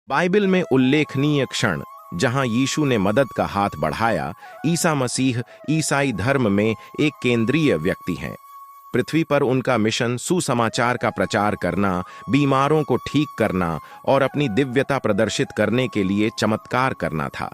Bible में उल्लेखनीय क्षण जहां यीशु ने मदद का हाथ बढ़ाया, ईसा मसीह ईसाई धर्म में एक केंद्रीय व्यक्ति हैं। पृथ्वी पर उनका मिशन सुसमाचार का प्रचार करना, बीमारों को ठीक करना और अपनी दिव्यता प्रदर्शित करने के लिए चमत्कार करना था।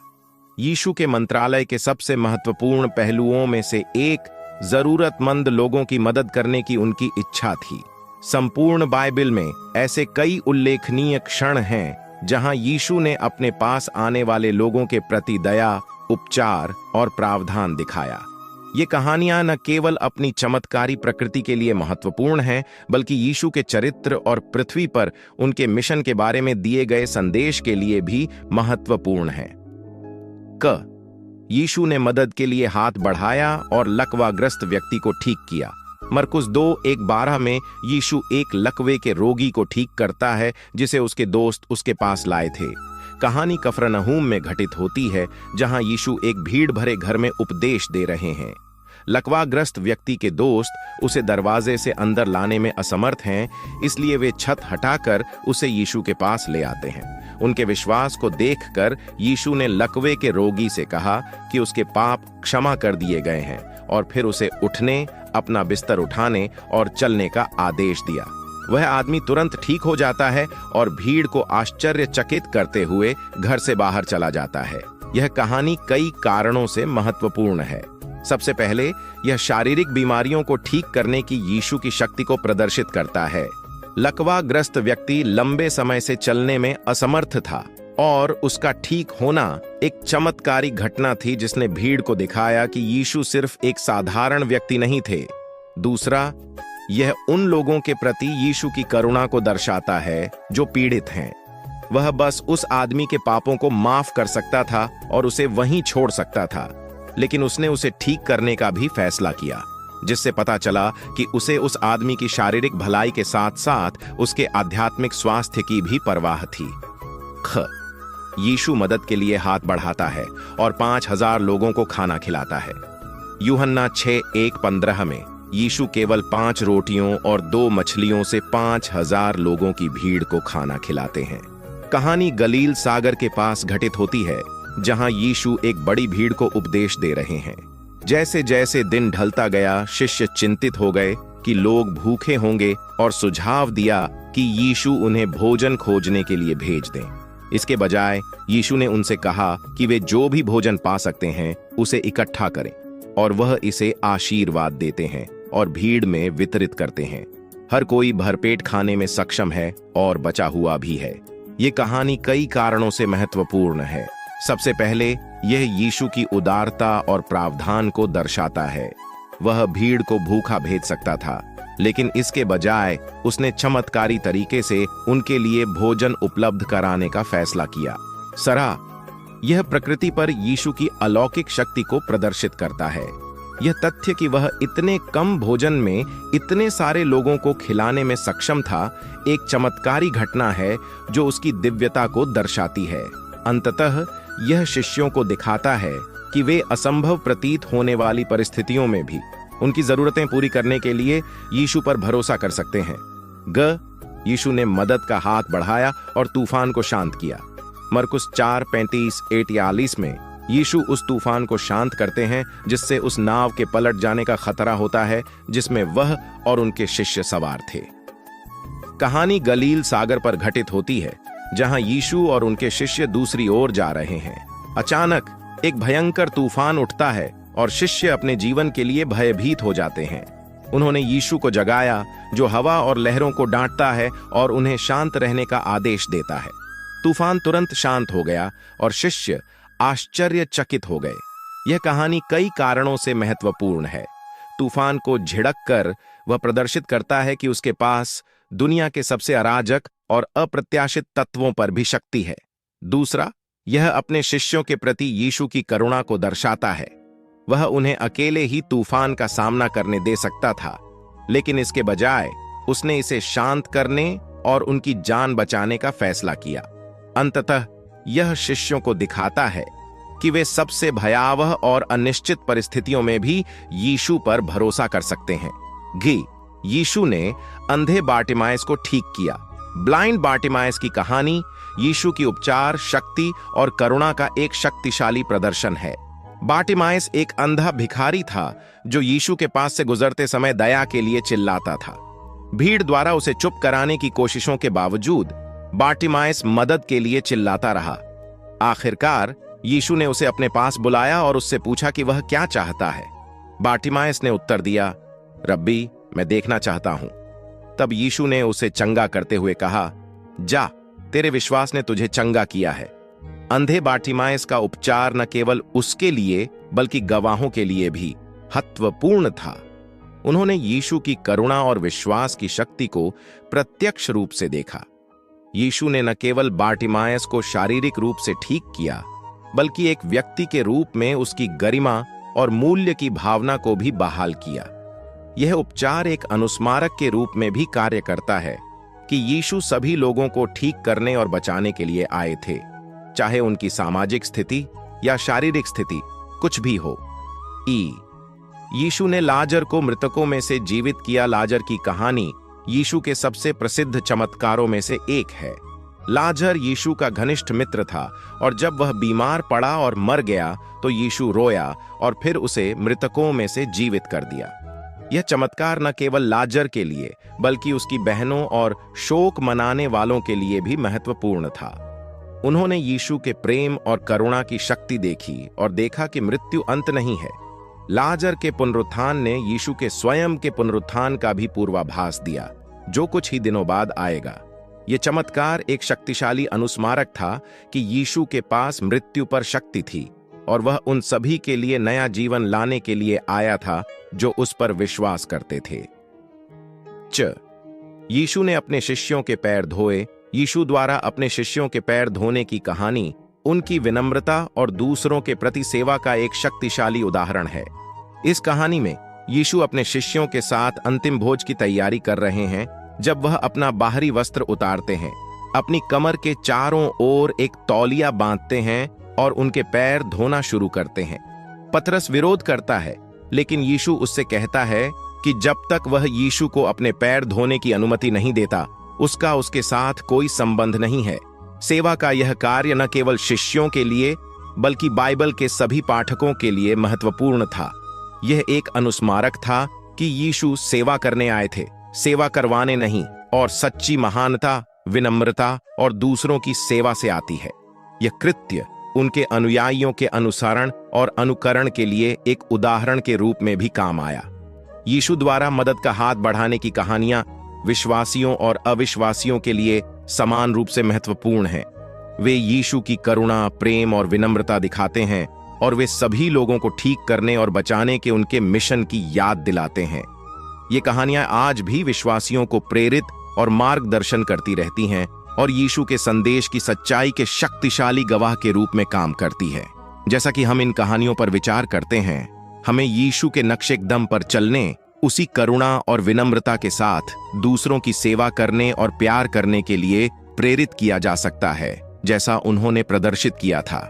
यीशु के मंत्रालय के सबसे महत्वपूर्ण पहलुओं में से एक जरूरतमंद लोगों की मदद करने की उनकी इच्छा थी। संपूर्ण बाइबल में ऐसे कई उल्लेखनीय क्षण हैं जहां यीशु ने अपने पास आने वाले लोगों के प्रति दया, उपचार और प्रावधान दिखाया। ये कहानियां न केवल अपनी चमत्कारी प्रकृति के लिए महत्वपूर्ण हैं, बल्कि यीशु के चरित्र और पृथ्वी पर उनके मिशन के बारे में दिए गए संदेश के लिए भी महत्वपूर्ण हैं। यीशु ने मदद के लिए हाथ बढ़ाया और लकवाग्रस्त व्यक्ति को ठीक किया। मरकुस 2:1-12 में यीशु एक लकवे के रोगी को ठीक करता है जिसे उसके दोस्त उसके पास लाए थे। कहानी कफरनहूम में घटित होती है, जहां यीशु एक भीड़ भरे घर में उपदेश दे रहे हैं। लकवाग्रस्त व्यक्ति के दोस्त उसे दरवाजे से अंदर लाने में असमर्थ हैं, इसलिए वे छत हटाकर उसे यीशु के पास ले आते हैं। उनके विश्वास को देखकर यीशु ने लकवे के रोगी से कहा कि उसके पाप क्षमा कर दिए गए हैं और फिर उसे उठने, अपना बिस्तर उठाने और चलने का आदेश दिया। वह आदमी तुरंत ठीक हो जाता है और भीड़ को आश्चर्यचकित करते हुए घर से बाहर चला जाता है। यह कहानी कई कारणों से महत्वपूर्ण है। सबसे पहले, यह शारीरिक बीमारियों को ठीक करने की यीशु की शक्ति को प्रदर्शित करता है। लकवाग्रस्त व्यक्ति लंबे समय से चलने में असमर्थ था और उसका ठीक होना एक चमत्कारी घटना थी जिसने भीड़ को दिखाया कि यीशु सिर्फ एक साधारण व्यक्ति नहीं थे। दूसरा, यह उन लोगों के प्रति यीशु की करुणा को दर्शाता है जो पीड़ित हैं। वह बस उस आदमी के पापों को माफ कर सकता था और उसे वहीं छोड़ सकता था, लेकिन उसने उसे ठीक करने का भी फैसला किया, जिससे पता चला कि उसे उस आदमी की शारीरिक भलाई के साथ साथ उसके आध्यात्मिक स्वास्थ्य की भी परवाह थी। यीशु मदद के लिए हाथ बढ़ाता है और 5000 लोगों को खाना खिलाता है। यूहन्ना 6:1-15 में यीशु केवल 5 रोटियों और 2 मछलियों से 5000 लोगों की भीड़ को खाना खिलाते हैं। कहानी गलील सागर के पास घटित होती है, जहां यीशु एक बड़ी भीड़ को उपदेश दे रहे हैं। जैसे जैसे दिन ढलता गया, शिष्य चिंतित हो गए कि लोग भूखे होंगे और सुझाव दिया कि यीशु उन्हें भोजन खोजने के लिए भेज दें। इसके बजाय यीशु ने उनसे कहा कि वे जो भी भोजन पा सकते हैं उसे इकट्ठा करें, और वह इसे आशीर्वाद देते हैं और भीड़ में वितरित करते हैं। हर कोई भरपेट खाने में सक्षम है और बचा हुआ भी है। ये कहानी कई कारणों से महत्वपूर्ण है। सबसे पहले, यह यीशु की उदारता और प्रावधान को दर्शाता है। वह भीड़ को भूखा भेज सकता था, लेकिन इसके बजाय उसने चमत्कारी तरीके से उनके लिए भोजन उपलब्ध कराने का फैसला किया। यह प्रकृति पर यीशु की अलौकिक शक्ति को प्रदर्शित करता है। यह तथ्य कि वह इतने कम भोजन में इतने सारे लोगों को खिलाने में सक्षम था, एक चमत्कारी घटना है जो उसकी दिव्यता को दर्शाती है। अंततः यह शिष्यों को दिखाता है कि वे असंभव प्रतीत होने वाली परिस्थितियों में भी उनकी जरूरतें पूरी करने के लिए यीशु पर भरोसा कर सकते हैं। यीशु ने मदद का हाथ बढ़ाया और तूफान को शांत किया। मरकुस 4:35-43 में यीशु उस तूफान को शांत करते हैं जिससे उस नाव के पलट जाने का खतरा होता है जिसमें वह और उनके शिष्य सवार थे। कहानी गलील सागर पर घटित होती है, जहां यीशु और उनके शिष्य दूसरी ओर जा रहे हैं। अचानक एक भयंकर तूफान उठता है और शिष्य अपने जीवन के लिए भयभीत हो जाते हैं। उन्होंने यीशु को जगाया, जो हवा और लहरों को डांटता है और उन्हें शांत रहने का आदेश देता है। तूफान तुरंत शांत हो गया और शिष्य आश्चर्यचकित हो गए। यह कहानी कई कारणों से महत्वपूर्ण है। तूफान को झिड़क कर वह प्रदर्शित करता है कि उसके पास दुनिया के सबसे अराजक और अप्रत्याशित तत्वों पर भी शक्ति है। दूसरा, यह अपने शिष्यों के प्रति यीशु की करुणा को दर्शाता है। वह उन्हें अकेले ही तूफान का सामना करने दे सकता था, लेकिन इसके बजाय उसने इसे शांत करने और उनकी जान बचाने का फैसला किया। अंततः यह शिष्यों को दिखाता है कि वे सबसे भयावह और अनिश्चित परिस्थितियों में भी यीशु पर भरोसा कर सकते हैं। यीशु ने अंधे बार्टिमायस को ठीक किया। ब्लाइंड बार्टिमायस की कहानी यीशु की उपचार शक्ति और करुणा का एक शक्तिशाली प्रदर्शन है। बार्टिमायस एक अंधा भिखारी था जो यीशु के पास से गुजरते समय दया के लिए चिल्लाता था। भीड़ द्वारा उसे चुप कराने की कोशिशों के बावजूद बार्टिमायस मदद के लिए चिल्लाता रहा। आखिरकार यीशु ने उसे अपने पास बुलाया और उससे पूछा कि वह क्या चाहता है। बार्टिमायस ने उत्तर दिया, रब्बी, मैं देखना चाहता हूं। तब यीशु ने उसे चंगा करते हुए कहा, जा, तेरे विश्वास ने तुझे चंगा किया है। अंधे बार्टिमायस का उपचार न केवल उसके लिए बल्कि गवाहों के लिए भी महत्वपूर्ण था। उन्होंने यीशु की करुणा और विश्वास की शक्ति को प्रत्यक्ष रूप से देखा। यीशु ने न केवल बार्टिमायस को शारीरिक रूप से ठीक किया बल्कि एक व्यक्ति के रूप में उसकी गरिमा और मूल्य की भावना को भी बहाल किया। यह उपचार एक अनुस्मारक के रूप में भी कार्य करता है कि यीशु सभी लोगों को ठीक करने और बचाने के लिए आए थे, चाहे उनकी सामाजिक स्थिति या शारीरिक स्थिति कुछ भी हो। यीशु ने लाजर को मृतकों में से जीवित किया। लाजर की कहानी यीशु के सबसे प्रसिद्ध चमत्कारों में से एक है। लाजर यीशु का घनिष्ठ मित्र था और जब वह बीमार पड़ा और मर गया तो यीशु रोया और फिर उसे मृतकों में से जीवित कर दिया। यह चमत्कार न केवल लाजर के लिए बल्कि उसकी बहनों और शोक मनाने वालों के लिए भी महत्वपूर्ण था। उन्होंने यीशु के प्रेम और करुणा की शक्ति देखी और देखा कि मृत्यु अंत नहीं है। लाजर के पुनरुत्थान ने यीशु के स्वयं के पुनरुत्थान का भी पूर्वाभास दिया, जो कुछ ही दिनों बाद आएगा। यह चमत्कार एक शक्तिशाली अनुस्मारक था कि यीशु के पास मृत्यु पर शक्ति थी और वह उन सभी के लिए नया जीवन लाने के लिए आया था जो उस पर विश्वास करते थे। यीशु ने अपने शिष्यों के पैर धोए। यीशु द्वारा अपने शिष्यों के पैर धोने की कहानी उनकी विनम्रता और दूसरों के प्रति सेवा का एक शक्तिशाली उदाहरण है। इस कहानी में यीशु अपने शिष्यों के साथ अंतिम भोज की तैयारी कर रहे हैं जब वह अपना बाहरी वस्त्र उतारते हैं, अपनी कमर के चारों ओर एक तौलिया बांधते हैं और उनके पैर धोना शुरू करते हैं। पतरस विरोध करता है, लेकिन यीशु उससे कहता है कि जब तक वह यीशु को अपने पैर धोने की अनुमति नहीं देता, उसका उसके साथ कोई संबंध नहीं है। सेवा का यह कार्य न केवल शिष्यों के लिए बल्कि बाइबल के सभी पाठकों के लिए महत्वपूर्ण था। यह एक अनुस्मारक था कि यीशु सेवा करने आए थे, सेवा करवाने नहीं, और सच्ची महानता, विनम्रता और दूसरों की सेवा से आती है। यह कृत्य उनके अनुयायियों के अनुसरण और अनुकरण के लिए एक उदाहरण के रूप में भी काम आया। यीशु द्वारा मदद का हाथ बढ़ाने की कहानियां विश्वासियों और अविश्वासियों के लिए समान रूप से महत्वपूर्ण हैं। वे यीशु की करुणा, प्रेम और विनम्रता दिखाते हैं और वे सभी लोगों को ठीक करने और बचाने के उनके मिशन की याद दिलाते हैं। ये कहानियां आज भी विश्वासियों को प्रेरित और मार्गदर्शन करती रहती हैं और यीशु के संदेश की सच्चाई के शक्तिशाली गवाह के रूप में काम करती है। जैसा कि हम इन कहानियों पर विचार करते हैं, हमें यीशु के नक्शे कदम पर चलने, उसी करुणा और विनम्रता के साथ दूसरों की सेवा करने और प्यार करने के लिए प्रेरित किया जा सकता है, जैसा उन्होंने प्रदर्शित किया था।